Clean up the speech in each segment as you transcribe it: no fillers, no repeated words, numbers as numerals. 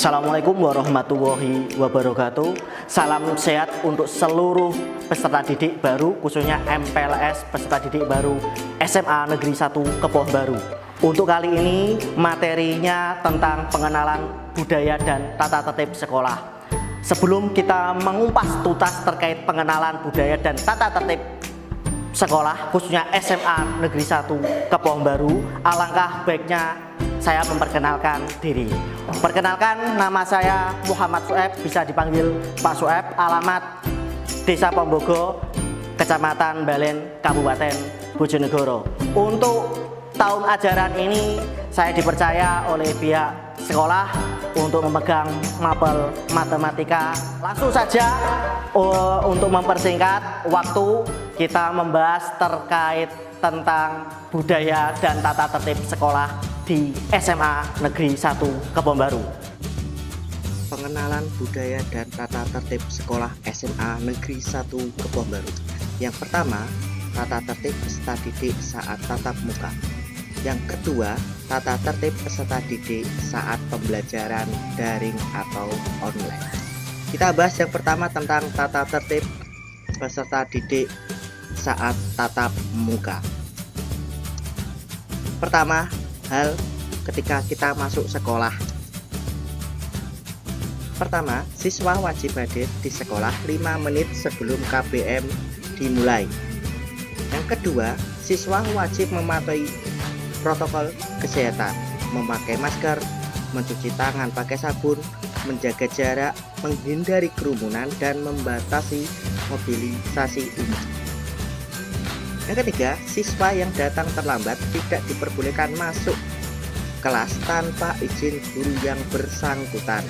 Assalamualaikum warahmatullahi wabarakatuh. Salam sehat untuk seluruh peserta didik baru, khususnya MPLS peserta didik baru SMA Negeri 1 Kepoh Baru. Untuk kali ini materinya tentang pengenalan budaya dan tata tertib sekolah. Sebelum kita mengupas tuntas terkait pengenalan budaya dan tata tertib sekolah, khususnya SMA Negeri 1 Kepoh Baru, alangkah baiknya saya memperkenalkan diri. Perkenalkan, nama saya Muhammad Sueb, bisa dipanggil Pak Sueb, alamat Desa Pombogo, Kecamatan Balen, Kabupaten Bojonegoro. Untuk tahun ajaran ini saya dipercaya oleh pihak sekolah untuk memegang mapel matematika. Langsung saja untuk mempersingkat waktu, kita membahas terkait tentang budaya dan tata tertib sekolah di SMA Negeri 1 Kepoh Baru. Pengenalan budaya dan tata tertib sekolah SMA Negeri 1 Kepoh Baru. Yang pertama, tata tertib peserta didik saat tatap muka. Yang kedua, tata tertib peserta didik saat pembelajaran daring atau online. Kita bahas yang pertama tentang tata tertib peserta didik saat tatap muka. Pertama, hal ketika kita masuk sekolah. Pertama, siswa wajib hadir di sekolah 5 menit sebelum KBM dimulai. Yang kedua, siswa wajib mematuhi protokol kesehatan, memakai masker, mencuci tangan pakai sabun, menjaga jarak, menghindari kerumunan, dan membatasi mobilisasi umum. Yang ketiga, siswa yang datang terlambat tidak diperbolehkan masuk kelas tanpa izin guru yang bersangkutan.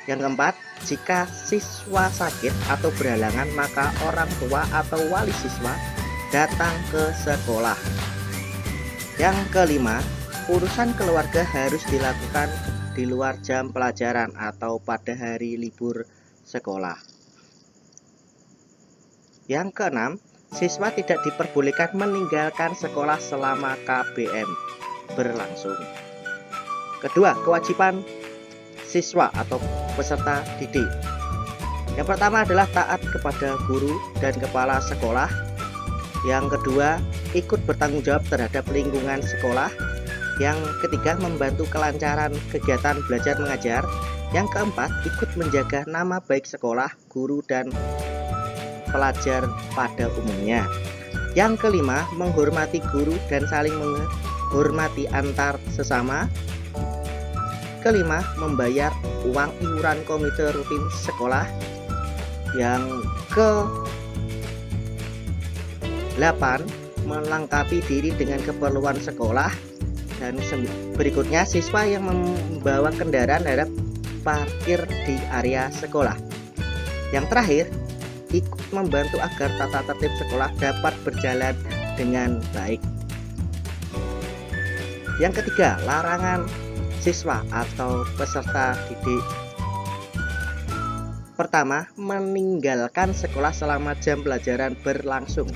Yang keempat, jika siswa sakit atau berhalangan, maka orang tua atau wali siswa datang ke sekolah. Yang kelima, urusan keluarga harus dilakukan di luar jam pelajaran atau pada hari libur sekolah. Yang keenam, siswa tidak diperbolehkan meninggalkan sekolah selama KBM berlangsung. Kedua, kewajiban siswa atau peserta didik. Yang pertama adalah taat kepada guru dan kepala sekolah. Yang kedua, ikut bertanggung jawab terhadap lingkungan sekolah. Yang ketiga, membantu kelancaran kegiatan belajar mengajar. Yang keempat, ikut menjaga nama baik sekolah, guru, dan pelajar pada umumnya. Yang kelima, menghormati guru dan saling menghormati antar sesama. Kelima, membayar uang iuran komite rutin sekolah. Yang ke-8, melengkapi diri dengan keperluan sekolah. Dan berikutnya, siswa yang membawa kendaraan harap parkir di area sekolah. Yang terakhir, ikut membantu agar tata tertib sekolah dapat berjalan dengan baik. Yang ketiga, larangan siswa atau peserta didik. Pertama, meninggalkan sekolah selama jam pelajaran berlangsung.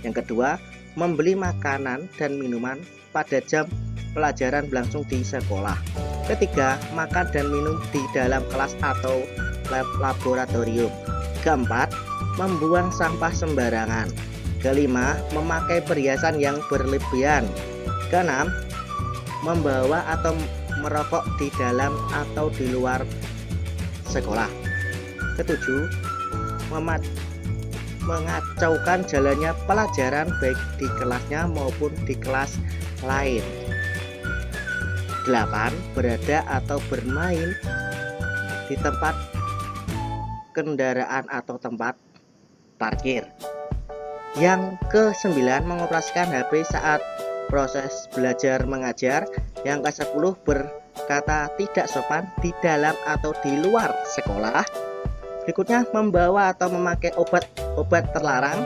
Yang kedua, membeli makanan dan minuman pada jam pelajaran berlangsung di sekolah. Ketiga, makan dan minum di dalam kelas atau lab laboratorium. Keempat, membuang sampah sembarangan. Kelima, memakai perhiasan yang berlebihan. Keenam, membawa atau merokok di dalam atau di luar sekolah. Ketujuh, mengacaukan jalannya pelajaran baik di kelasnya maupun di kelas lain. 8. Berada atau bermain di tempat kendaraan atau tempat parkir. Yang ke-9, mengoperasikan HP saat proses belajar mengajar. Yang ke-10, berkata tidak sopan di dalam atau di luar sekolah. Berikutnya, membawa atau memakai obat terlarang,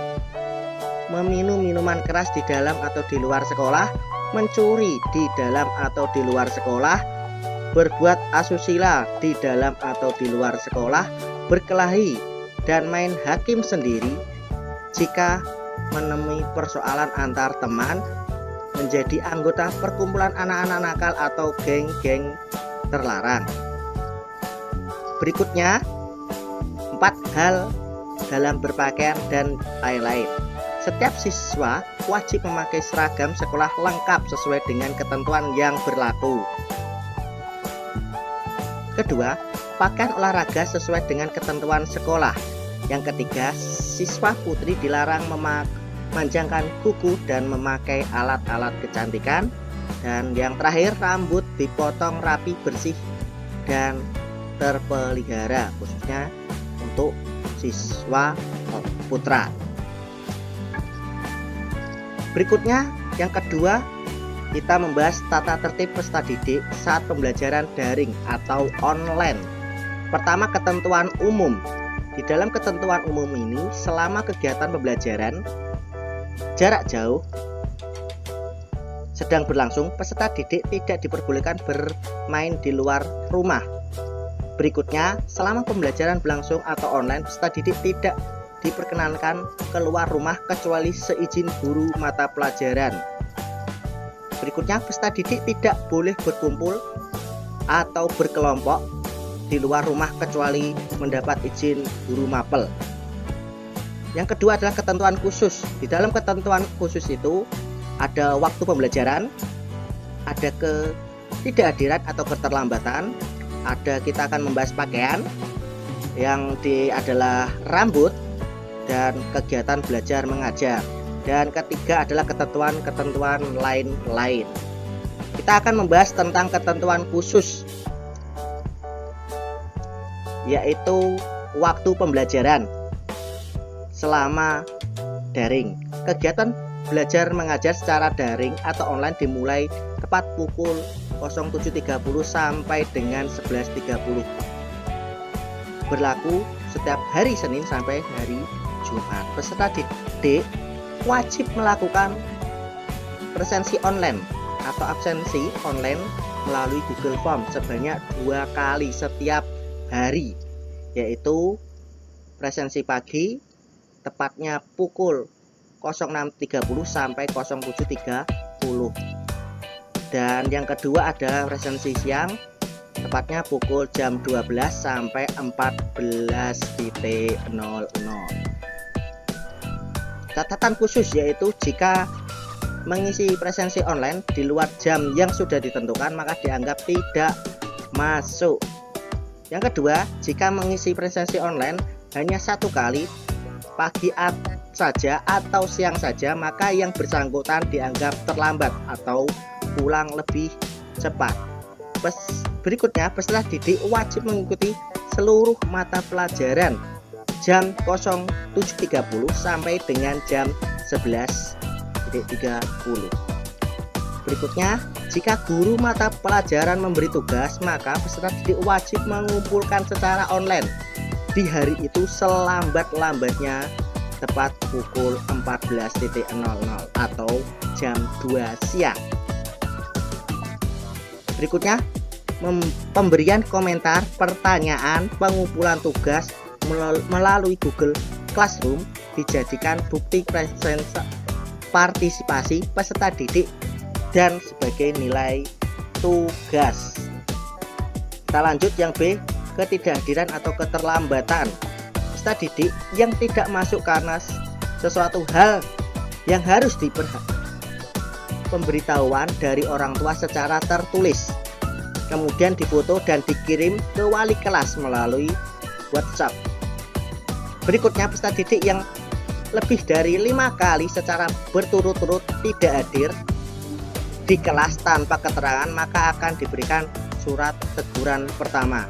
meminum minuman keras di dalam atau di luar sekolah, mencuri di dalam atau di luar sekolah, berbuat asusila di dalam atau di luar sekolah, berkelahi dan main hakim sendiri jika menemui persoalan antar teman, menjadi anggota perkumpulan anak-anak nakal atau geng-geng terlarang. Berikutnya, 4 hal dalam berpakaian dan lain-lain. Setiap siswa wajib memakai seragam sekolah lengkap sesuai dengan ketentuan yang berlaku. Kedua, pakaian olahraga sesuai dengan ketentuan sekolah. Yang ketiga, siswa putri dilarang memanjangkan kuku dan memakai alat-alat kecantikan. Dan yang terakhir, rambut dipotong rapi, bersih, dan terpelihara, khususnya untuk siswa putra. Berikutnya, yang kedua, kita membahas tata tertib peserta didik saat pembelajaran daring atau online. Pertama, ketentuan umum. Di dalam ketentuan umum ini, selama kegiatan pembelajaran jarak jauh sedang berlangsung, peserta didik tidak diperbolehkan bermain di luar rumah. Berikutnya, selama pembelajaran berlangsung atau online, peserta didik tidak diperkenankan keluar rumah kecuali seizin guru mata pelajaran. Berikutnya, peserta didik tidak boleh berkumpul atau berkelompok di luar rumah kecuali mendapat izin guru mapel. Yang kedua adalah ketentuan khusus. Di dalam ketentuan khusus itu ada waktu pembelajaran, ada ketidakhadiran atau keterlambatan, ada kita akan membahas pakaian, yang adalah rambut, dan kegiatan belajar mengajar. Dan ketiga adalah ketentuan-ketentuan lain-lain. Kita akan membahas tentang ketentuan khusus, yaitu waktu pembelajaran selama daring. Kegiatan belajar mengajar secara daring atau online dimulai tepat pukul 07.30 sampai dengan 11.30. Berlaku setiap hari Senin sampai hari Jumat. Peserta didik wajib melakukan presensi online atau absensi online melalui Google Form sebanyak 2 kali setiap hari, yaitu presensi pagi tepatnya pukul 06.30 sampai 07.30, dan yang kedua ada presensi siang tepatnya pukul jam 12 sampai 14.00. Catatan khusus yaitu jika mengisi presensi online di luar jam yang sudah ditentukan maka dianggap tidak masuk. Yang kedua, jika mengisi presensi online hanya 1 kali pagi saja atau siang saja, maka yang bersangkutan dianggap terlambat atau pulang lebih cepat. Berikutnya, peserta didik wajib mengikuti seluruh mata pelajaran jam 07.30 sampai dengan jam 11.30. Berikutnya, jika guru mata pelajaran memberi tugas, maka peserta didik wajib mengumpulkan secara online di hari itu selambat-lambatnya tepat pukul 14.00 atau jam 2 siang. Berikutnya, pemberian komentar, pertanyaan, pengumpulan tugas melalui Google Classroom dijadikan bukti partisipasi peserta didik dan sebagai nilai tugas. Kita lanjut yang B, ketidakhadiran atau keterlambatan. Peserta didik yang tidak masuk karena sesuatu hal yang harus pemberitahuan dari orang tua secara tertulis, kemudian difoto dan dikirim ke wali kelas melalui WhatsApp. Berikutnya, peserta didik yang lebih dari 5 kali secara berturut-turut tidak hadir di kelas tanpa keterangan, maka akan diberikan surat teguran pertama.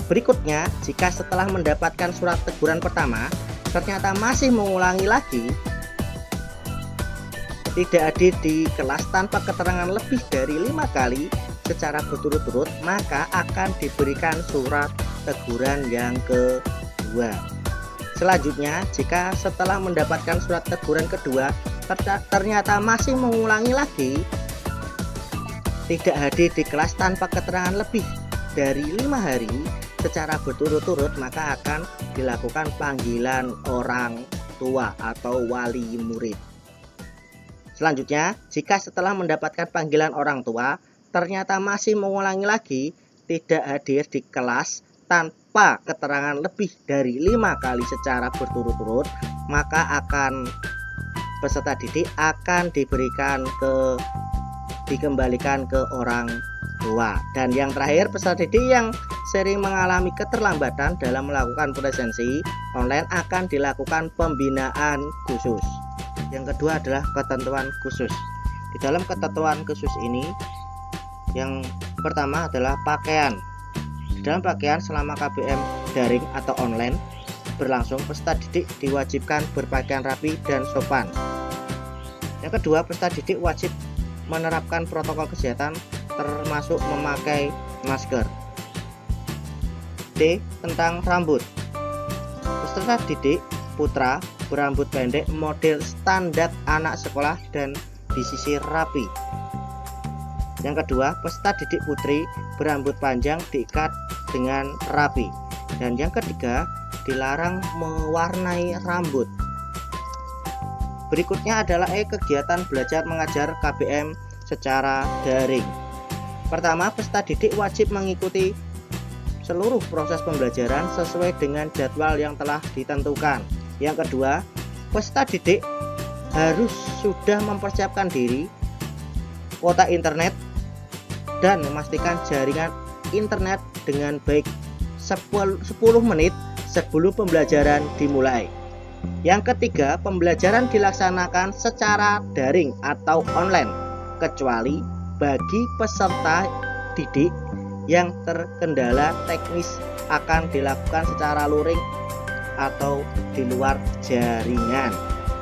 Berikutnya, jika setelah mendapatkan surat teguran pertama ternyata masih mengulangi lagi tidak hadir di kelas tanpa keterangan lebih dari 5 kali secara berturut-turut, maka akan diberikan surat teguran yang kedua. Selanjutnya, jika setelah mendapatkan surat teguran kedua ternyata masih mengulangi lagi tidak hadir di kelas tanpa keterangan lebih dari 5 hari secara berturut-turut, maka akan dilakukan panggilan orang tua atau wali murid. Selanjutnya, jika setelah mendapatkan panggilan orang tua ternyata masih mengulangi lagi tidak hadir di kelas tanpa keterangan lebih dari 5 kali secara berturut-turut, maka peserta didik akan dikembalikan ke orang tua. Dan yang terakhir, peserta didik yang sering mengalami keterlambatan dalam melakukan presensi online akan dilakukan pembinaan khusus. Yang kedua adalah ketentuan khusus. Di dalam ketentuan khusus ini, yang pertama adalah pakaian. Di dalam pakaian selama KBM daring atau online berlangsung, peserta didik diwajibkan berpakaian rapi dan sopan. Yang kedua, peserta didik wajib menerapkan protokol kesehatan termasuk memakai masker. D. Tentang rambut. Peserta didik putra berambut pendek model standar anak sekolah dan disisir rapi. Yang kedua, peserta didik putri berambut panjang diikat dengan rapi. Dan yang ketiga, dilarang mewarnai rambut. Berikutnya adalah kegiatan belajar mengajar KBM secara daring. Pertama, peserta didik wajib mengikuti seluruh proses pembelajaran sesuai dengan jadwal yang telah ditentukan. Yang kedua, peserta didik harus sudah mempersiapkan diri, kuota internet, dan memastikan jaringan internet dengan baik 10 menit sebelum pembelajaran dimulai. Yang ketiga, pembelajaran dilaksanakan secara daring atau online, kecuali bagi peserta didik yang terkendala teknis akan dilakukan secara luring atau di luar jaringan.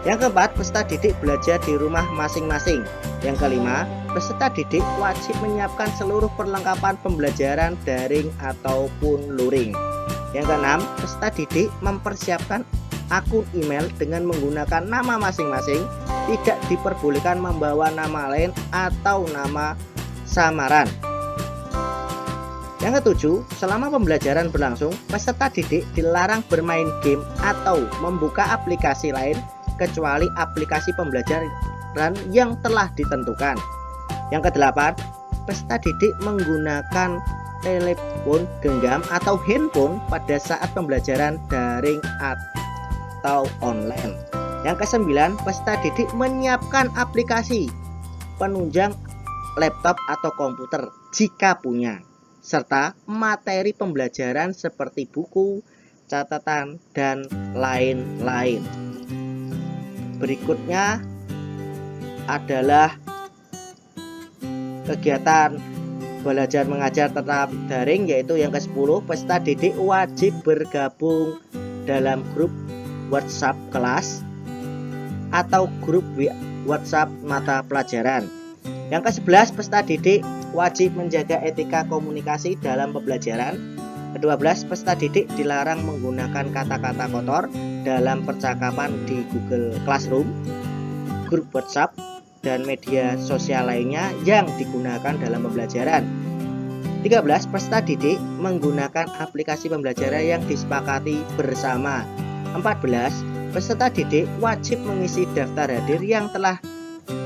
Yang keempat, peserta didik belajar di rumah masing-masing. Yang kelima, peserta didik wajib menyiapkan seluruh perlengkapan pembelajaran daring ataupun luring. Yang keenam, peserta didik mempersiapkan akun email dengan menggunakan nama masing-masing, tidak diperbolehkan membawa nama lain atau nama samaran. Yang ketujuh, selama pembelajaran berlangsung, peserta didik dilarang bermain game atau membuka aplikasi lain kecuali aplikasi pembelajaran yang telah ditentukan. Yang kedelapan, peserta didik menggunakan telepon genggam atau handphone pada saat pembelajaran daring atau online. Yang kesembilan, peserta didik menyiapkan aplikasi penunjang laptop atau komputer jika punya, serta materi pembelajaran seperti buku, catatan, dan lain-lain. Berikutnya adalah kegiatan belajar mengajar tetap daring, yaitu yang ke-10, peserta didik wajib bergabung dalam grup WhatsApp kelas atau grup WhatsApp mata pelajaran. Yang ke-11, peserta didik wajib menjaga etika komunikasi dalam pembelajaran. Ke-12, peserta didik dilarang menggunakan kata-kata kotor dalam percakapan di Google Classroom, grup WhatsApp, dan media sosial lainnya yang digunakan dalam pembelajaran. 13, peserta didik menggunakan aplikasi pembelajaran yang disepakati bersama. 14, peserta didik wajib mengisi daftar hadir yang telah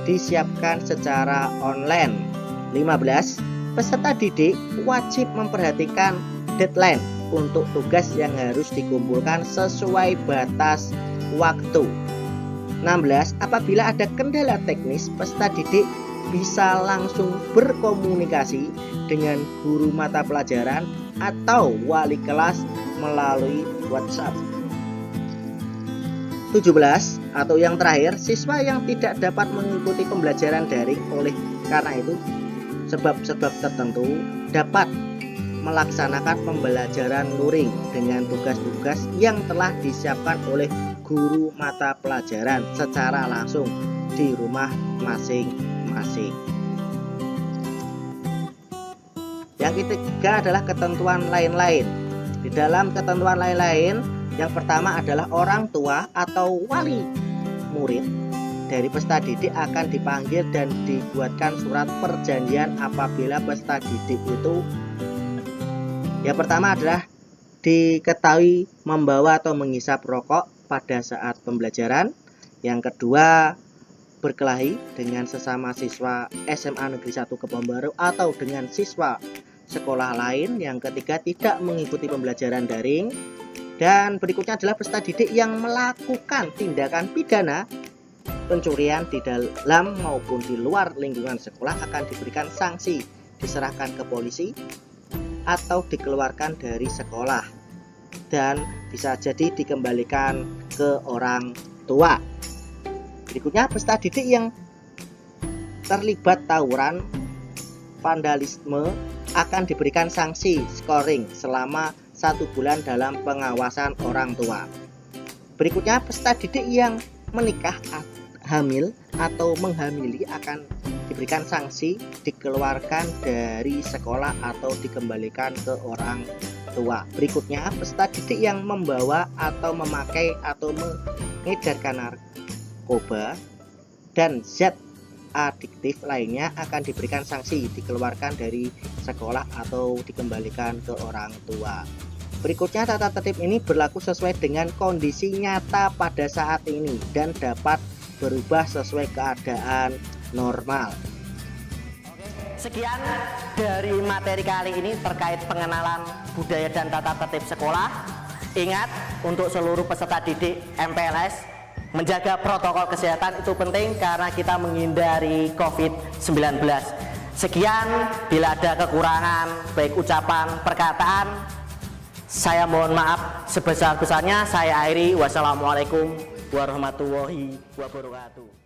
disiapkan secara online. 15, peserta didik wajib memperhatikan deadline untuk tugas yang harus dikumpulkan sesuai batas waktu. 16, apabila ada kendala teknis, peserta didik bisa langsung berkomunikasi dengan guru mata pelajaran atau wali kelas melalui WhatsApp. 17, atau yang terakhir, siswa yang tidak dapat mengikuti pembelajaran daring oleh karena itu sebab-sebab tertentu dapat melaksanakan pembelajaran luring dengan tugas-tugas yang telah disiapkan oleh guru mata pelajaran secara langsung di rumah masing-masing. Yang ketiga adalah ketentuan lain-lain. Di dalam ketentuan lain-lain, yang pertama adalah orang tua atau wali murid dari peserta didik akan dipanggil dan dibuatkan surat perjanjian apabila peserta didik itu yang pertama adalah diketahui membawa atau menghisap rokok pada saat pembelajaran. Yang kedua, berkelahi dengan sesama siswa SMA Negeri 1 Kebon Baru atau dengan siswa sekolah lain. Yang ketiga, tidak mengikuti pembelajaran daring. Dan berikutnya adalah peserta didik yang melakukan tindakan pidana pencurian di dalam maupun di luar lingkungan sekolah akan diberikan sanksi, diserahkan ke polisi atau dikeluarkan dari sekolah, dan bisa jadi dikembalikan ke orang tua. Berikutnya, peserta didik yang terlibat tawuran vandalisme akan diberikan sanksi scoring selama 1 bulan dalam pengawasan orang tua. Berikutnya, peserta didik yang menikah, hamil atau menghamili akan diberikan sanksi, dikeluarkan dari sekolah atau dikembalikan ke orang tua. Berikutnya, peserta didik yang membawa atau memakai atau mengedarkan narkoba dan zat adiktif lainnya akan diberikan sanksi, dikeluarkan dari sekolah atau dikembalikan ke orang tua. Berikutnya, tata tertib ini berlaku sesuai dengan kondisi nyata pada saat ini dan dapat berubah sesuai keadaan normal. Sekian dari materi kali ini terkait pengenalan budaya dan tata tertib sekolah. Ingat, untuk seluruh peserta didik MPLS, menjaga protokol kesehatan itu penting karena kita menghindari COVID-19. Sekian, bila ada kekurangan baik ucapan, perkataan, saya mohon maaf sebesar-besarnya. Saya akhiri. Wassalamualaikum warahmatullahi wabarakatuh.